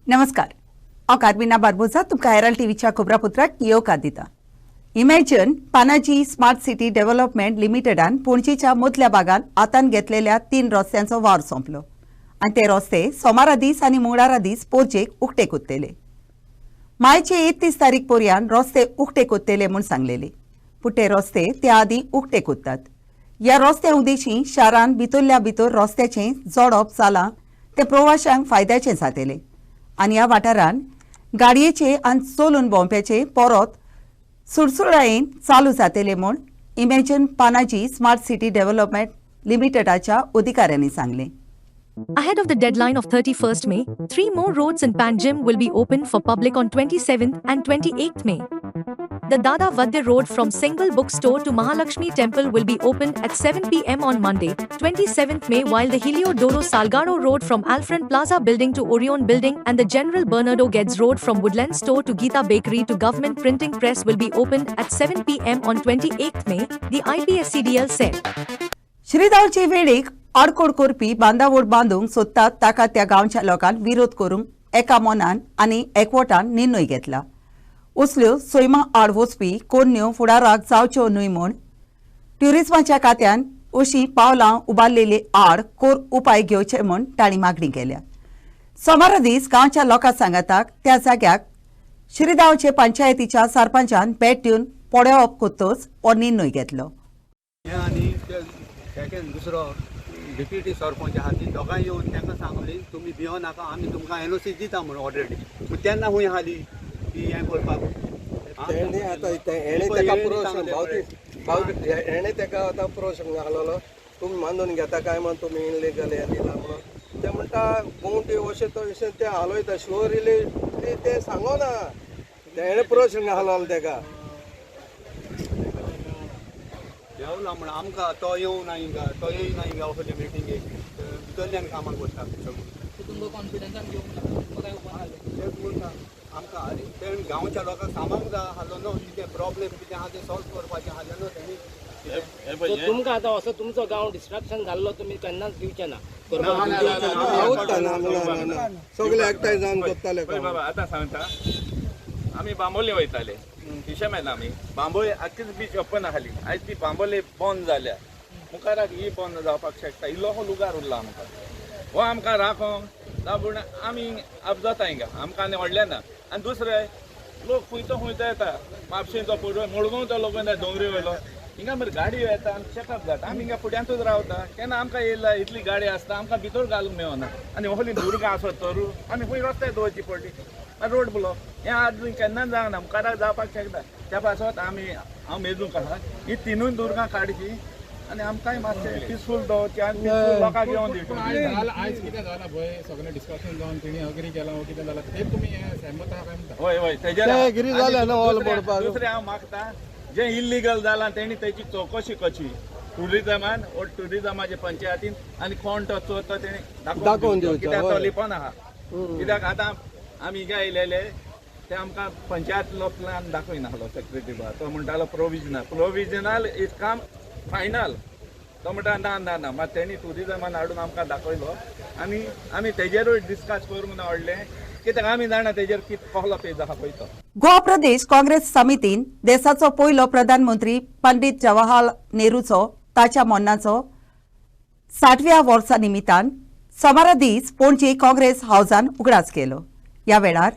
नमस्कार हांव कार्मिना बार्बोजा तुमकां हेराल्ड टीव्हीच्या खबरापत्राक येवकार दिता। Imagine Panaji smart city development लिमिटेडान पणजीच्या मदल्या भागात आतान घेतलेल्या 3 रस्त्यांचो वावर सोंपलो आनी ते रस्ते सोमारा दीस आनी मंगळारा दीस पोरचेक उक्ते कोत्तेले। मायचे 31 तारीख पर्यंत रस्ते उक्ते कोत्तेले म्हूण सांगलेले, पूण ते रस्ते ते आदी उक्ते कोत्तात। ह्या रस्त्या उद्देशी शारान भितरल्या भितर रस्त्याचें जोडप जालां ते प्रवाशांक फायद्याचें जातलें आनी ह्या वाठारान गाडयेचे आनी चलून भोंवप्याचे परत सुरसुळायेन चालू जातले म्हूण imagine Panaji smart city development लिमिटेडाच्या अधिकाऱ्यांनी सांगलें। Ahead of the deadline of 31st May, 3 more roads in Panjim will be opened for public on 27th and 28th May. The Dada Vadya Road from Single Bookstore to Mahalakshmi Temple will be opened at 7 p.m. on Monday, 27th May, while the Heliodoro Salgado Road from Alfred Plaza Building to Orion Building and the General Bernardo Geddes Road from Woodland Store to Geeta Bakery to Government Printing Press will be opened at 7 p.m. on 28th May, the IPSCDL said. श्रीदावचे वेळेक आडकोड करपी बांदावळ बांदूंक सोदतात ताका त्या गांवच्या लोकांक विरोध करूंक एका मनान आनी एकवटान निर्णय घेतला। असल्यो सैमा आड वचपी कोन्यो फुडाराक जावच्यो न्हय म्हूण ट्युरिझमाच्या खात्यान अशीं पावलां उबारलेली आड कोर उपाय घेवचे म्हूण तांणी मागणी केल्या। सोमारा दीस गांवच्या लोकां सांगाताक त्या जाग्याक श्रीदावचे पंचायतीच्या सरपंचान भेट दिवन पळोवप कोत्तोच हो निर्णय घेतलो। दुसरो डेप्युटी सरपंच आहा ती दोगांय येवन तांकां सांगली तुमी भियो नाका आमी तुमकां एनओसी दिता म्हणून ऑलरेडी पूण तेन्ना खूंय हाली ती हें करपाक तेणी आतां हेणे ताका हेणे ताका आतां प्रोशंग घाललो तुमी मानून घेता काय म्हण तुमी इनलिगल हें दिला म्हणून ते म्हणटा कोंटी अशें तो विशय ते हालयता शुअरिली ते सांगोना हेणे प्रोशंग घाललो ताका देवला म्हण आमकां तो येवं ना हिंगा तो येयना हिंगा असले मिटिंगेक भितरल्यान कामां करता तुमकां कॉन्फिडन्सान घेवंक ना आमकां तेणी गांवच्या लोकांक सांगूंक जाय हालो न्हू कितें प्रॉब्लेम कितें आहा तें सॉल्व करपाचें हालें न्हू तेणी तुमकां आतां असो तुमचो गांव डिस्ट्रक्शन जाल्लो तुमी केन्नाच दिवचे ना सगळे एकठांय जावन करताले। बाबा आतां सांगता आमी बांबोली वयताले फिशरमॅन आमी बांबोळी आख्खीच बीच ओपन आसली आयज ती बांबोली बंद जाल्या मुखाराक ही बंद जावपाक शकता इल्लोसो लुगार उरला आमकां हो आमकां राखोंक पूण आमी जाता हिंगा आमकां आनी व्हडलें ना आनी दुसरें लोक खुंयचो येता म्हापशेंचो पळय मडगांवचो लोक येता डोंगरी वयलो हिंगा मरे गाडयो येता आनी चॅकअप जाता आमी हिंगा फुड्यांतूच रावता केन्ना आमकां येयला इतली गाडी आसता आमकां भितर घालूंक मेळना आनी व्हडली भुरगां आसत तरू आमी खंय रस्त्यार दवरची पडली रोड ब्लॉक हें आजून केन्ना जावना मुखाराक जावपाक शकता त्या पासत हांव मेजूंक आहा ही तिनूय दुर्गां काडची आनी आमकांय मातशें पिसफूल दवरची आनी पिसफूल लोकांक येवन दिवची। आयज कितें जालां पळय सगळें डिस्कशन जावन तेणी अग्री केलां कितें जालां तें तुमी सहमत आहा काय म्हणटा? हय हय तेजेर दुसरें हांव मागता जें इल्लिगल जालां तेणी तेची चवकशी करची टुरिजमान वो टुरिजमाचे पंचायतीन आनी कोण तो चोर तो तेणी दाखोवन दिवचो कित्याक तो लिपोन आहा कित्याक आतां आमी हिंगा येयलेले ते आमकां पंचायत लोकांक दाखयनाहलो सेक्रेटरी बा तो म्हणटालो प्रोविजनल इज कम फायनल तो म्हणटा ना ना मात तेणी टुरिजमान हाडून आमकां दाखयलो आनी आमी तेजेरूय डिस्कस करूंक ना व्हडलें कित्याक आमी जाणा तेजेर कितें कसलो पेज आहा पळय तो। गोवा प्रदेश काँग्रेस समितीन देशाचो पयलो प्रधानमंत्री पंडित जवाहरलाल नेहरूचो ताच्या मरणाचो 60व्या वर्सा निमित्तान सोमारा दीस पणजी काँग्रेस हावजान उगडास केलो। ह्या वेळार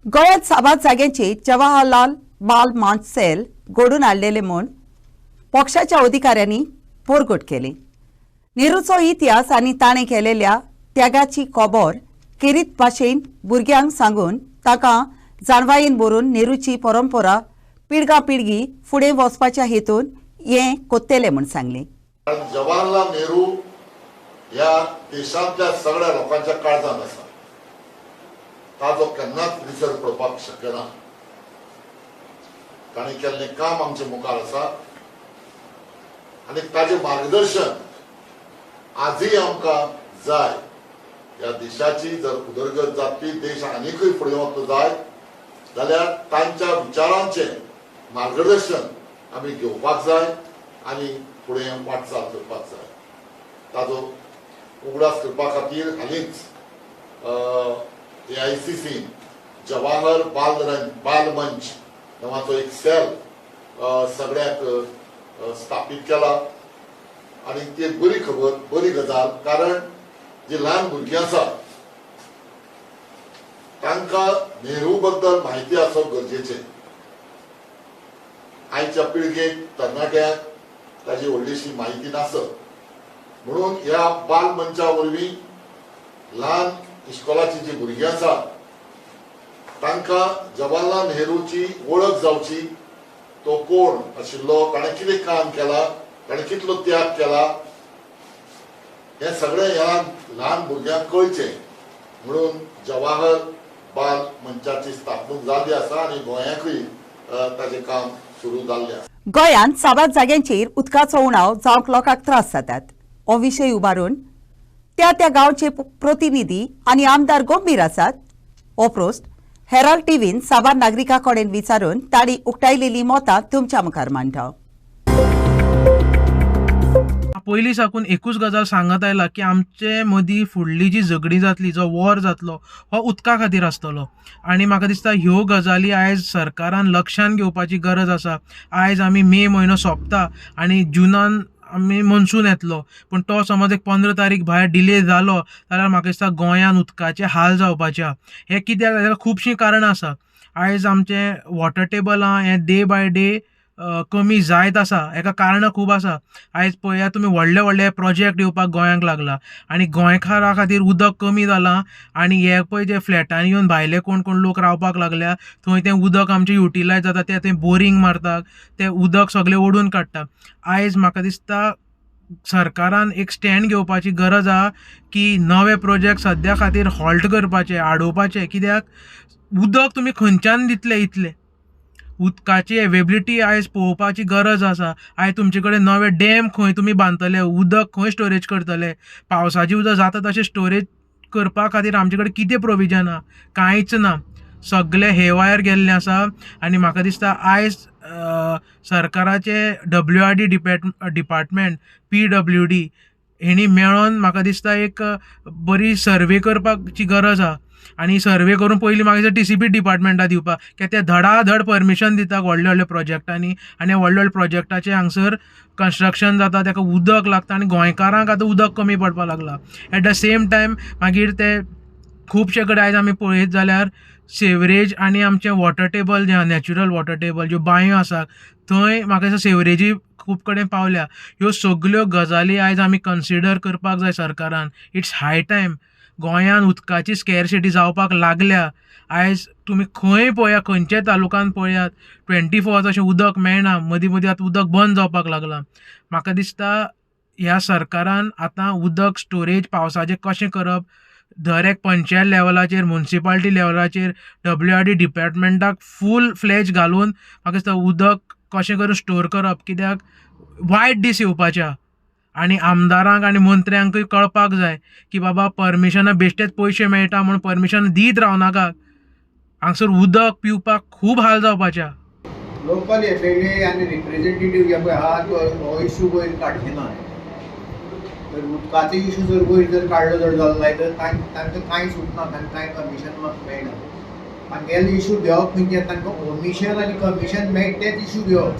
गोंयांत 7 जाग्यांचेर जवाहरलाल बाल मांच सेल घडोवन हाडलेले म्हूण पक्षाच्या अधिकाऱ्यांनी परगट केली। नेहरूचो इतिहास आनी ताणें केलेल्या त्यागाची खबर खेरीत भाशेन भुरग्यांक सांगून ताका जाणवायेन भरून नेहरूची परंपरा पिळगा पिळगी फुडें वचपाच्या हेतून हें कोत्तेलें म्हूण सांगलें। जवाहरलाल नेहरू ह्या देशांतल्या सगळ्या लोकांच्या काळजांत आसा ताजो केन्नाच विसर पडपाक शक्य ना। ताणें केल्लें काम आमचे मुखार आसा आनी ताजें मार्गदर्शन आजय आमकां जाय। ह्या देशाची जर उदरगत जातली देश आनीकूय फुडें वचूंक जाय जाल्यार तांच्या विचारांचें मार्गदर्शन आमी घेवपाक जाय आनी फुडें वाटचाल करपाक जाय। ताजो उगडास करपा खातीर हालींच AICC जवाहर बाल मंच नावाचो एक सेल सगळ्याक स्थापीत केला आणि ती बरी खबर बरी गजाल कारण जी ल्हान भुरगीं आसा तांकां नेहरू बद्दल म्हायती आसप गरजेचें. आयच्या पिळगेक तरणाट्यांक ताची व्हडलीशी म्हायती नासत म्हणून ह्या बाल मंचा वरवीं ल्हान इस्कॉलाची जी भुरगीं आसा तांकां जवाहरलाल नेहरूची वळख जावची, तो कोण आशिल्लो, ताणें कितें काम केलां, ताणें कितलो त्याग केला हे सगळें ह्या ल्हान भुरग्यांक कळचें म्हणून जवाहर बाल मंचाची स्थापणूक जाल्ली आसा आणि गोंयाकूय ताचें काम सुरू जाल्लें आसा. गोंयांत 7 जाग्यांचेर उदकाचो उणाव जावंक लोकांक त्रास जातात. हो विशय उबारून त्या गांवचे प्रतिनिधी आनी आमदार गंभीर आसात. हो पोस्ट हेराल्ड टीव्हीन साबार नागरिकां कडेन विचारून तांणी उक्तायलेली मतां तुमच्या मुखार मांडटा. पयलीं साकून एकूच गजाल सांगत आयला की आमचे मदीं फुडली जी झगडी जातली, जो वॉर जातलो, हो उदका खातीर आसतलो. आनी म्हाका दिसता ह्यो गजाली आयज सरकारान लक्षांत घेवपाची गरज आसा. आयज आमी मे म्हयनो सोंपता आनी जुनान आमी मनसून येतलो, पूण तो समज एक 15 तारीख भायर डिले जालो जाल्यार म्हाका दिसता गोंयान उदकाचे हाल जावपाचे. हे कित्याक जाल्यार खुबशीं कारणां आसा. आयज आमचे वॉटर टेबलां हें डे बाय डे कमी जायत आसा. हेका कारणां खूब आसा. आयज पळयात तुमी व्हडले प्रोजेक्ट येवपाक गोंयांक लागला आनी गोंयकारां खातीर उदक कमी जालां आनी हे पळय जे फ्लॅटांनी येवन भायले कोण लोक रावपाक लागल्या थंय तें उदक आमचें युटिलायज जाता तें थंय बोरींग मारतात, तें उदक सगळें ओडून काडटा. आयज म्हाका दिसता सरकारान एक स्टँड घेवपाची गरज आहा की नवे प्रोजेक्ट सद्या खातीर हॉल्ट करपाचे, आडोवपाचे. कित्याक उदक तुमी खंयच्यान दितले इतले? उदकाची एवेबिलिटी आयज पळोवपाची गरज आसा. आयज तुमचे कडेन नवे डॅम खंय तुमी बांदतले, उदक खंय स्टोरेज करतले, पावसाचें उदक जाता तशें स्टोरेज करपा खातीर आमचे कडेन कितें प्रोविजन आहा? कांयच ना. सगळे हेवायर गेल्ले आसा आनी म्हाका दिसता आयज सरकाराचे WRD डिपार्टमेंट PWD हेणी मेळोन म्हाका दिसता एक बरी सर्वे करपाची गरज आहा आनी सर्वे करून पयलीं म्हाका दिसता TCP डिपार्टमेंटाक दिवपाक, कित्याक ते धडाधड परमिशन दितात व्हडल्या प्रोजेक्टांनी आनी व्हडल्या प्रोजेक्टाचे हांगसर कन्स्ट्रक्शन जाता, ताका उदक लागता आनी गोंयकारांक आतां उदक कमी पडपाक लागला. एट द सेम टायम मागीर ते खुबशे कडेन आयज आमी पळयत जाल्यार सेवरेज आनी आमचें वॉटर टेबल जें नॅचरल वॉटर टेबल ज्यो बांयो आसात थंय म्हाका दिसता सेवरेजी खूब कडेन पावल्या. ह्यो सगल्यो गजाली आयज आमी कन्सिडर करपाक जाय सरकारान. It's high time. गोंयान उदकाची स्कॅरसिटी जावपाक लागल्या. आयज तुमी खंय पळयात, खंयच्याय तालुक्यान पळयात 24 अशें उदक मेळना. मदीं आतां उदक बंद जावपाक लागलां. म्हाका दिसता ह्या सरकारान आतां उदक स्टोरेज पावसाचें कशें करप, दर एक पंचायत लेवलाचेर, म्युन्सिपालिटी लेवलाचेर WRD डिपार्टमेंटाक फूल फ्लेज घालून म्हाका दिसता उदक कशें करून स्टोर करप. कित्याक वायट दीस येवपाचे आहा आनी आमदारांक आनी मंत्र्यांकूय कळपाक जाय की बाबा परमिशना बेश्टेच पयशे मेळटा म्हणून परमिशन दीत रावनाका. हांगसर उदक पिवपाक खूब हाल जावपाचे आहा. लोकल FLA आनी रिप्रेझेंटेटिव्ह जे पळय आहा हो इश्यू वयर काडचे ना. तर उदकाचो इश्यू जर वयर काडलो जालो जाल्यार तांकां कांय सुटना, तांकां कांय कमिशन मेळना. तांगेले इश्यू घेवप म्हणजे तांकां ओमिशन आनी कमिशन मेळटा तेच इश्यू घेवप.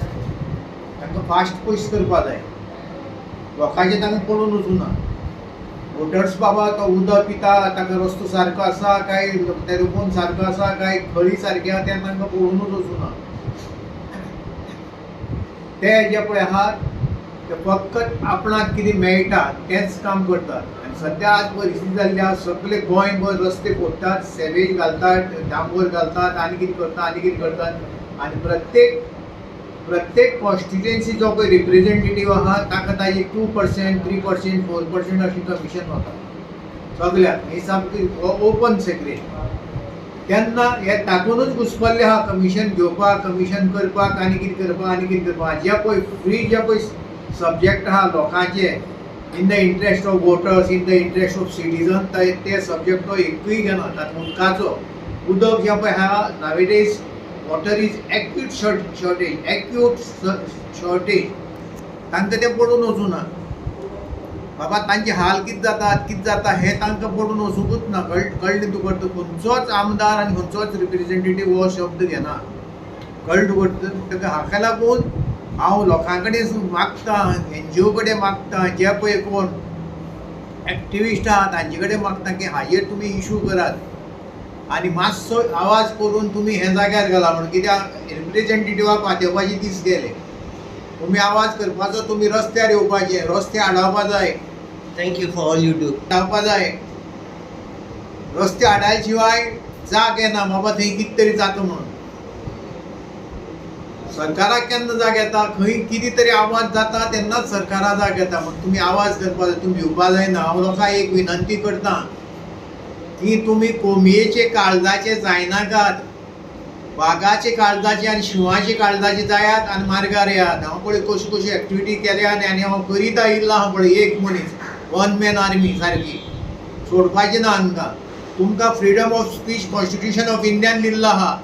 तांकां फास्ट पयस करपा जाय. लोकांचें तांकां पडून वचूना. वोटर्स बाबा तो उदक पिता, ताका रस्तो सारको आसा काय, तेरेकोन सारको आसा काय, खळी सारकी आहा तें तांकां पळोवनूच वचूना. ते जे पळय आहात ते फकत आपणाक कितें मेळटा तेंच काम करतात. आनी सद्या आज परिस्थिती जाल्ली आहा सगळे गोंयभर रस्ते खोदतात, सेवेज घालतात, डांबर घालतात, आनी कितें करतात आनी प्रत्येक कॉन्स्टिट्युएन्सी जो पळय रिप्रेझेंटेटिव्ह आहा ताका ताजी 2%, 3%, 4% अशी कमिशन वता सगळ्याक. ही सामकी ओपन सेक्रेट. तेन्ना हे तातूंतच घुसपल्ले आहा कमिशन घेवपाक, कमिशन करपाक आनी कितें करपाक. जे पळय फ्री जे पळय सब्जेक्ट आहा लोकांचे in the interest of voters, in the interest of citizen, ते सब्जेक्ट तो एकूय घेना. तातूंत उदकाचो उदक जे पळय आहा नावेडेज वॉटर इज एक्यूट शॉर्टेज तांकां तें पडून वचूना. बाबा तांचे हाल कितें जाता हें तांकां पडून वचूंकूच ना. कळ्ळें तुका? खंयचोच आमदार आनी खंयचोच रिप्रेझेंटेटीव हो शब्द घेना. कळ्ळें तुका? हाका लागून हांव लोकां कडेन मागतां, NGO कडेन मागतां, जे पळय कोण एक्टिविस्ट आहात तांचे कडेन मागतां की हाजेर तुमी इशू करात आनी मातसो आवाज करून तुमी हे जाग्यार घाला म्हणून. कित्याक रिप्रेझेंटेटिवाक वाटेवपाचे दीस गेले. तुमी आवाज करपाचो, तुमी रस्त्यार येवपाचे, रस्ते आडावपा जाय. Thank you for all you do. आडावपा जाय. रस्ते आडाय शिवाय जाग येना बाबा थंय कितें तरी जाता म्हणून. सरकाराक केन्ना जाग येता? खंय कितें तरी आवाज जाता तेन्नाच सरकाराक जाग येता. म्हणून तुमी आवाज करपा जाय, तुमी भिवपा जायना. हांव लोकांक एक विनंती करतां की तुमी कोंबयेचे काळजाचे जायनाकात, वाघाचे काळजाचे आनी शिवाचे काळजाचे जायात आनी मार्गार येयात. हांव पळय कशी कशी एक्टिविटी केल्या आनी हांव करीत आयिल्लो आहा पळय. एक मनीस, वन मॅन आर्मी सारकी सोडपाची ना आमकां. तुमकां freedom of speech constitution of इंडियान दिल्लो आहा.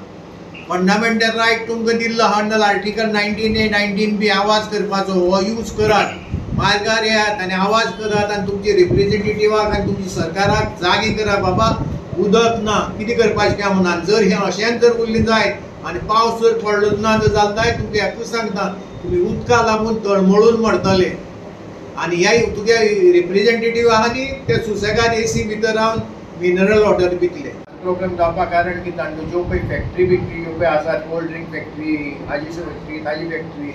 फंडामेंटल रायट तुमकां दिल्लो आहा अंडर आर्टिकल 19A 19B आवाज करपाचो. हो यूज करात, मार्गार येयात आनी आवाज करात आनी तुमचे रिप्रेझेंटेटिवाक आनी तुमच्या सरकाराक जागे करा. बाबा उदक ना, कितें करपाचें काय म्हणून. जर हें अशेंच जर उरलें जायत आनी पावस जर पडलो ना जर जालें जायत तुमकां एकूच सांगता, तुमी उदका लागून तळमळून मरतले. आनी ह्या तुगे रिप्रेझेंटेटीव आहा न्ही ते सुसेगाद AC भितर Ravan mineral water Pitle. Programme जावपा कारण कितें जाणा, ज्यो पळय फॅक्टरी बिक्टरी ज्यो पळय आसात, कोल्ड ड्रिंक फॅक्टरी, हाजी फॅक्टरी, ताजी फॅक्टरी,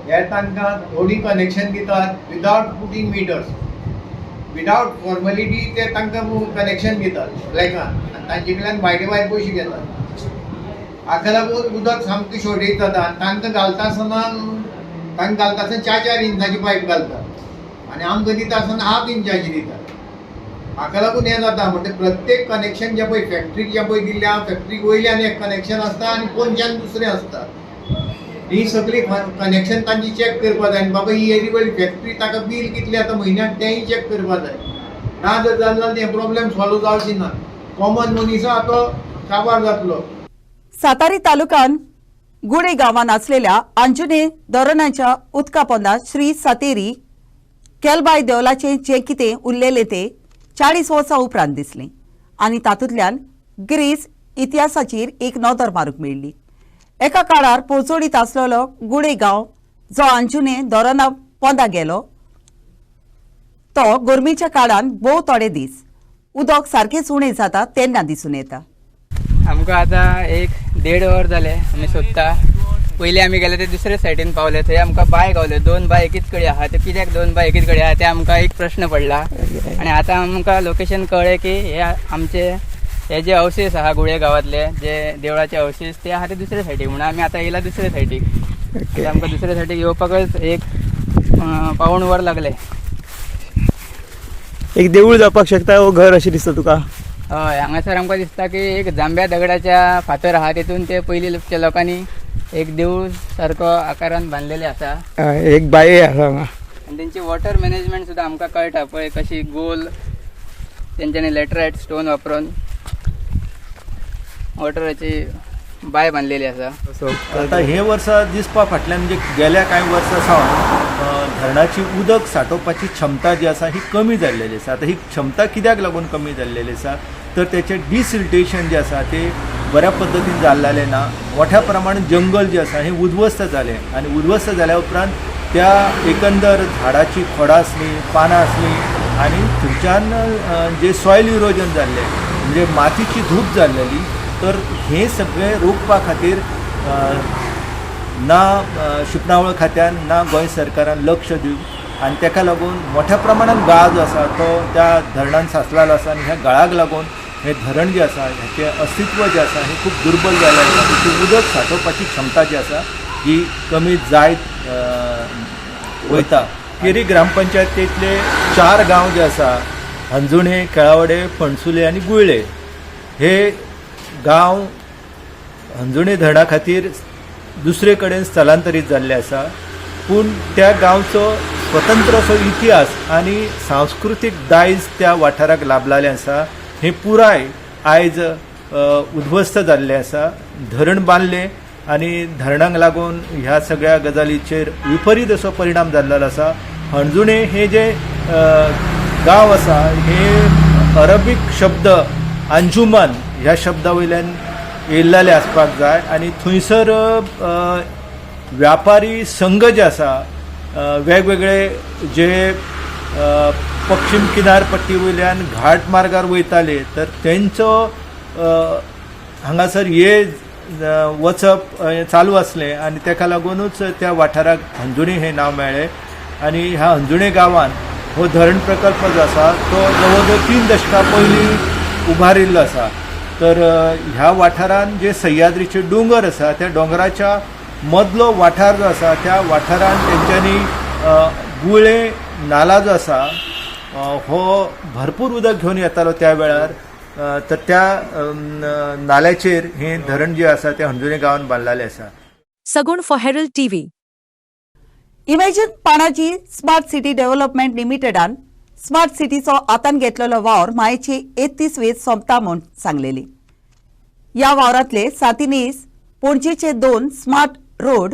हे तांकां थोडी कनेक्शन दितात without putting metres. Without formality ते तांकां कनेक्शन दितात ब्लॅकान आनी तांचे कडल्यान भायले भायर पयशे घेतात. हाका लागून उदक सामकें शॉर्टेज जाता. आनी तांकां घालता आसतना 4 इंचाची पायप घालतात आनी आमकां दिता आसतना 1/2 इंचाची दितात. हाका लागून हें जाता. म्हणजे प्रत्येक कनेक्शन जें पळय फॅक्टरीक जें पळय दिल्लें फॅक्टरीक वयल्यान एक कनेक्शन आसता आनी पोंच्यान दुसरें आसता. ही सगळी कनेक्शन तांची चॅक करपा जाय. आनी बाबा ही येदी व्हडली फॅक्टरी ताका बील कितलें येता म्हयन्याक तेंय चॅक करपा जाय. ना जर जालें जाल्यार हें प्रॉब्लेम सॉल्व जावची ना. कॉमन मनीसा हाचो काबार जातलो. सातारी तालुक्यात गुडे गांवांत आसलेल्या अंजुने धरणाच्या उदका पोंदात श्री सातेरी केलबाई देवलाचें जें कितें उरलेलें तें 40 वर्सां उपरांत दिसलें आनी तातूंतल्यान ग्रीस इतिहासाचेर एक नदर मारूंक मेळ्ळी. एका काळार पोचोडीत आसलेलो गुडे गांव जो अंजुने धरणा पोंदा गेलो तो गरमेच्या काळान भोव थोडे दीस उदक सारकेंच उणें जाता तेन्ना दिसून येता. आमकां आतां 1-1.5 वर जाले आमी सोदता. पयलीं आमी गेले ते दुसरे सायडीन पावले, थंय आमकां बाय गावले. 2 बाय एकीच कडेन आहा. ते कित्याक 2 बाय एकीच कडेन आहा ते आमकां एक प्रश्न पडला. आनी आतां आमकां लोकेशन कळ्ळें की हे आमचे हे जे अवशेष आहा गुळे गांवांतले जे देवळाचे अवशेष ते आहा ते दुसरे सायडीक. म्हणून आमी आतां येयला दुसरे सायडीक. आमकां दुसरे सायडीक येवपाकच 1 वर लागले. एक देवूळ जावपाक शकता वो घर अशें दिसता तुका? हय, हांगासर आमकां दिसता की एक जांब्या दगडाच्या फातर आहा तेतून ते पयलींच्या लोकांनी एक देवूळ सारको आकारान बांदलेले आसा. एक बाये आसा हांगा. आनी तेंची वॉटर मॅनेजमेंट सुद्दां आमकां कळटा पळय कशी गोल तेंच्यांनी लॅटरायट स्टोन वापरून वॉटराची बाय बांदलेली आसा. आता हे वर्सा दिसपा फाटल्यान म्हणजे गेल्या कांय वर्सां सावन धरणाची उदक सांठोवपाची क्षमता जी आसा ही कमी जाल्लेली आसा. आता ही क्षमता कित्याक लागून कमी जाल्लेली आसा तर त्याचें डिसिल्टेशन जे आसा ते बऱ्या पद्दतीन जाल्लेलें ना. मोठ्या प्रमाणात जंगल जे आसा हें उद्ध्वस्त जालें आनी उद्ध्वस्त जाल्या उपरांत त्या एकंदर झाडाची खोडां आसलीं, पानां आसलीं आनी थंयच्यान जे सॉयल इरोजन जाल्लें म्हणजे मातीची धूप जाल्लेली. तर हे सगळें रोखपा खातीर ना शिपणावळ खात्यान ना गोंय सरकारान लक्ष दिवं आनी ताका लागून मोठ्या प्रमाणात गाळ जो आसा तो त्या धरणान साचलेलो आसा आनी ह्या गाळाक लागून हें धरण जें आसा हेचें अस्तित्व जें आसा हें खूब दुर्बल जाल्लें आसा. तेची उदक सांठोवपाची क्षमता जी आसा ही कमी जायत वयता. केरी ग्रामपंचायतींतले 4 गांव जे आसा अंजुणे, केळावडे, पणसुले आनी गुळ्ळे हे गांव अंजुणे धरणा खातीर दुसरे कडेन स्थलांतरीत जाल्ले आसा. पूण त्या गांवचो स्वतंत्र असो इतिहास आनी सांस्कृतीक दायज त्या वाठाराक लाभलेलें आसा. हें पुराय आयज उद्ध्वस्त जाल्लें आसा. धरण बांदलें आनी धरणाक लागून ह्या सगळ्या गजालीचेर विपरीत असो परिणाम जाल्लो आसा. अंजुणे हे जे गांव आसा हे अरबीक शब्द अंजुमन ह्या शब्दा वयल्यान येयल्लेले आसपाक जाय आनी थंयसर व्यापारी संघ जे आसा वेगवेगळे जे पश्चिम किनारपट्टी वयल्यान घाट मार्गार वयताले तर तेंचो हांगासर हे वचप चालू आसलें आनी तेका लागूनच त्या वाठाराक हंजुणे हें नांव मेळ्ळें आनी ह्या हंजुणे गांवांत हो धरण प्रकल्प जो आसा तो जवळ जवळ 3 दशकां पयलीं उबारिल्लो आसा. तर ह्या वाठारान जे सह्याद्रीचे दोंगर आसा त्या दोंगराच्या मदलो वाठार जो आसा त्या वाठारान तेंच्यांनी गुळे नाला जो आसा हो भरपूर उदक घेवन येतालो त्या वेळार तर त्या नाल्याचेर हे धरण जे आसा ते हंजुणे गांवांत बांदलेलें आसा. Sagun for Herald TV. Imagine Panaji smart city development लिमिटेडान स्मार्ट सिटीचो आतान घेतलेलो वावर मायेची 31 वेस सोंपता म्हूण सांगलेली. ह्या वावरांतले सातिनीस पणजेचे 2 स्मार्ट रोड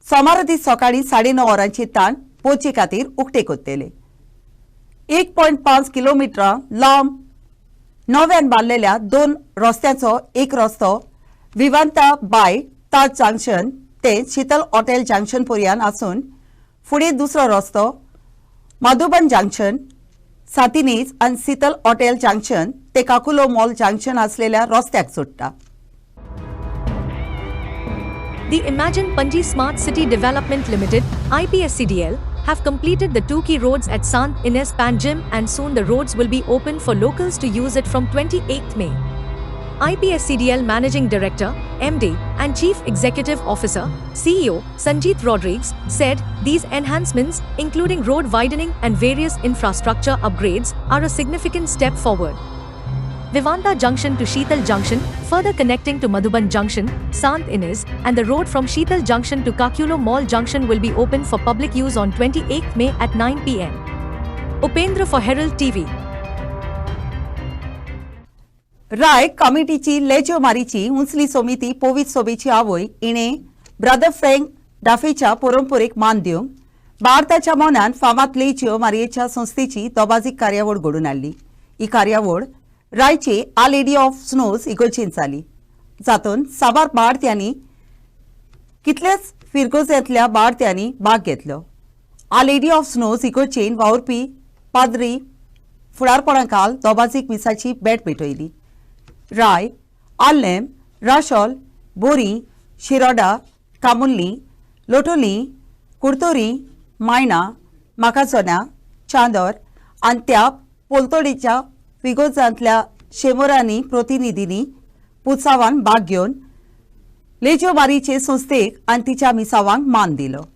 सोमारा दीस सकाळी 9:30 वरांची ताण पोवचे खातीर उक्ते कोत्तेले. 1.5 किलोमिटरां लांब नव्यान बांदलेल्या 2 रस्त्यांचो एक रस्तो विवांता बाय ताज जंक्शन ते शीतल हॉटेल जंक्शन पर्यंत आसून फुडें दुसरो रस्तो मधुबन जंक्शन सातिनीज आनी शीतल हॉटेल जंक्शन ते काकुलो मॉल जंक्शन असलेल्या रस्त्याक जोडटा. The Imagine Panji Smart City Development Limited (IPSCDL) have completed the 2 key roads at Sant Ines Panjim and soon the roads will be open for locals to use it from 28th May. IPSCDL Managing Director, MD, and Chief Executive Officer, CEO, Sanjeet Rodrigues, said these enhancements, including road widening and various infrastructure upgrades, are a significant step forward. Vivanta Junction to Sheetal Junction, further connecting to Madhuban Junction, Sant Ines, and the road from Sheetal Junction to Kakulo Mall Junction will be open for public use on 28th May at 9 p.m. Upendra for Herald TV. Rai कमिटीची लेजो मारीची उंचली समिती पोवीत सोबेची आवय इणे brother frank डाफेच्या परंपरेक मान दिवंक भारताच्या मौनान फामाद लेजो मारियेच्या संस्थेची दोबाजीक कार्यावळ घडून हाडली. ही कार्यावळ रायचे आ लेडी ऑफ स्नोज इगोर्जीन जाली जातून साबार बाळत्यांनी कितल्याच फिरगोज्यांतल्या बाळत्यांनी भाग घेतलो. आ लेडी ऑफ स्नोज इगोर्जीन वावुरपी पाद्री फुडारपणाखाल दोबाजीक मिसाची भेट भेटयली. राय आल्लेम राशोल बोरी शिरोडा कामुल्ली लोटोली कुर्तोरी मायना माकाजोना चांदोर आनी त्या पोलतोडीच्या फिगोजांतल्या शेमोरांनी प्रतिनिधींनी पुत्सावान भाग घेवन लेजो मारीचे संस्थेक आनी तिच्या मिसावांक मान दिलो.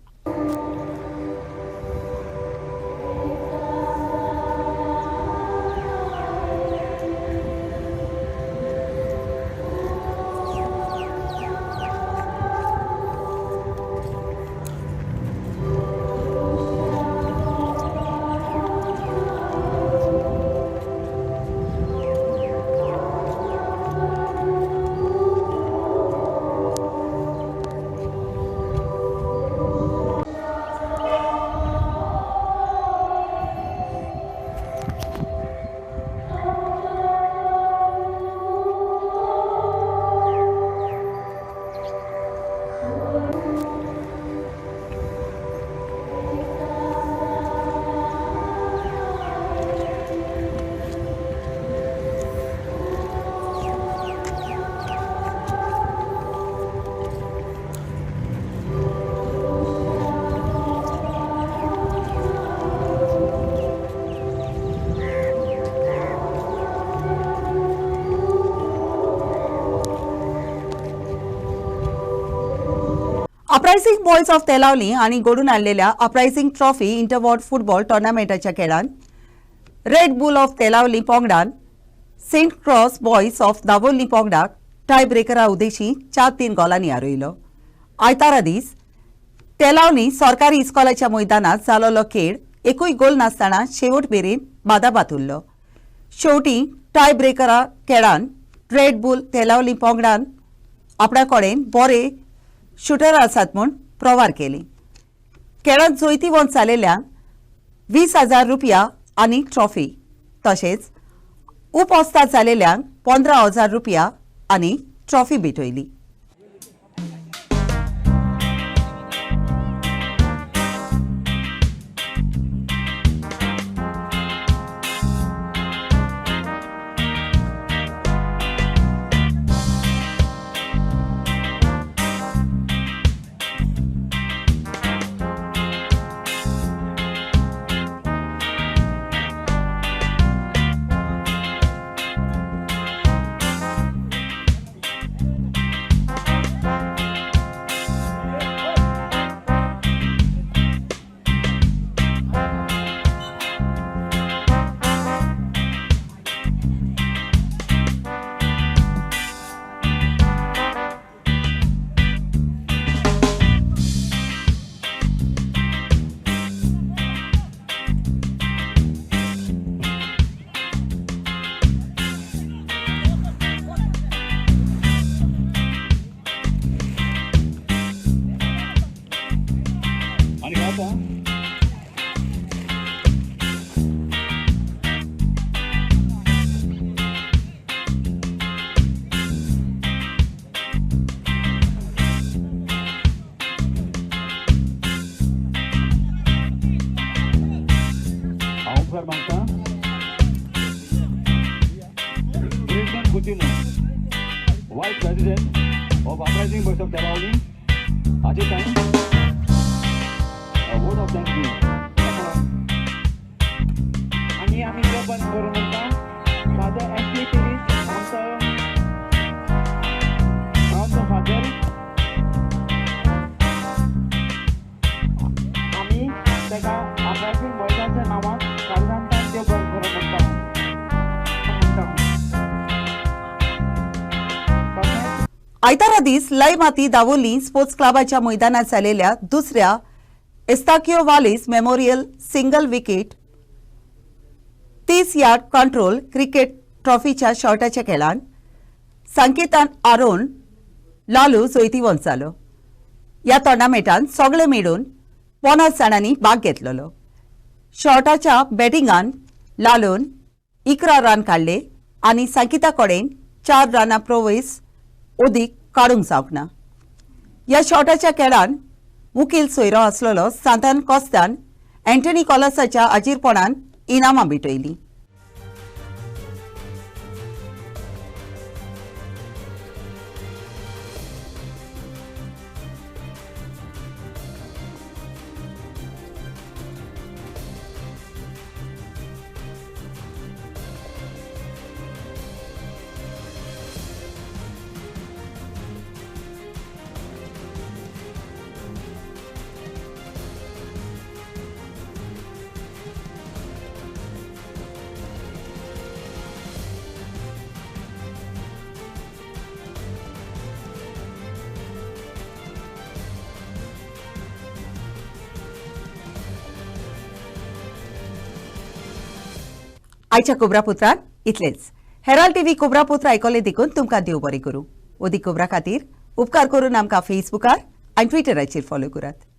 अपरायझिंग बॉयज ऑफ तेलावली आणि घडून हाडलेल्या अपरायझिंग ट्रॉफी इंटरवॉर्ड फुटबॉल टोर्नामेंटाच्या खेळांत रेड बुल ऑफ तेलावली पंगडान saint cross boys of Dabolim पंगडाक टाय ब्रेकरा उदेशी 4-3 गोलांनी हारयलो. आयतारा दीस तेलावली सरकारी इस्कॉलाच्या मैदानात जालोलो खेळ एकूय गोल नासतना शेवट मेरेन बादाबाद उरलो. शेवटी टाय ब्रेकरा खेळान रेड बुल तेलावली पंगडान आपल्या कडेन बरे शूटर आसात म्हूण प्रवार केली. खेळांत जोयती वंत जालेल्या 20,000 रुपया आनी ट्रॉफी तशेंच उपअस्ताद जालेल्यांक 15,000 रुपया आनी trophy भेटयली. Vice President of Uprising Boys of Devauli, Ajay Time, a word of thank you. आणि आम्ही जो पण करू म्हणता माझं ऍक्टिव्हिटीज आमचं आमचं फादर आम्ही तेका अपरायझिंग बॉयजाच्या नावान काळजांतान त्यो बंद करू म्हणटा. आयतारा दीस लय माती दावोली स्पोर्ट्स क्लबाच्या मैदानात झालेल्या दुसऱ्या Estacio Wallis memorial single wicket 30 yard control cricket ट्रॉफीच्या शॉर्टाच्या खेळान संकेतान आरोन लालू जैती वंच जालो. ह्या टोर्नामेंटान सगळे मेळून 50 जाणांनी भाग घेतलेलो. शॉर्टाच्या बॅटिंगान लालून 11 रन काडले आनी संकेता कडेन 4 रनां प्रोवेस उदीक काडूंक जावंक ना. ह्या शॉटाच्या खेळान मुखेल सोयरो आसलेलो सांतान कॉस्तान अँटनी कॉलसाच्या अजीरपणान इनामां भेटयली. आयच्या कोब्रापुत्रान इतलेच. हेराल्ड टीव्ही कोब्रापुत्र आयकले देखून तुमकां देव बरें करूं. ओदी कोब्रा खातीर उपकार करून आमकां फेसबुकार आनी ट्विटराचेर फॉलो करात.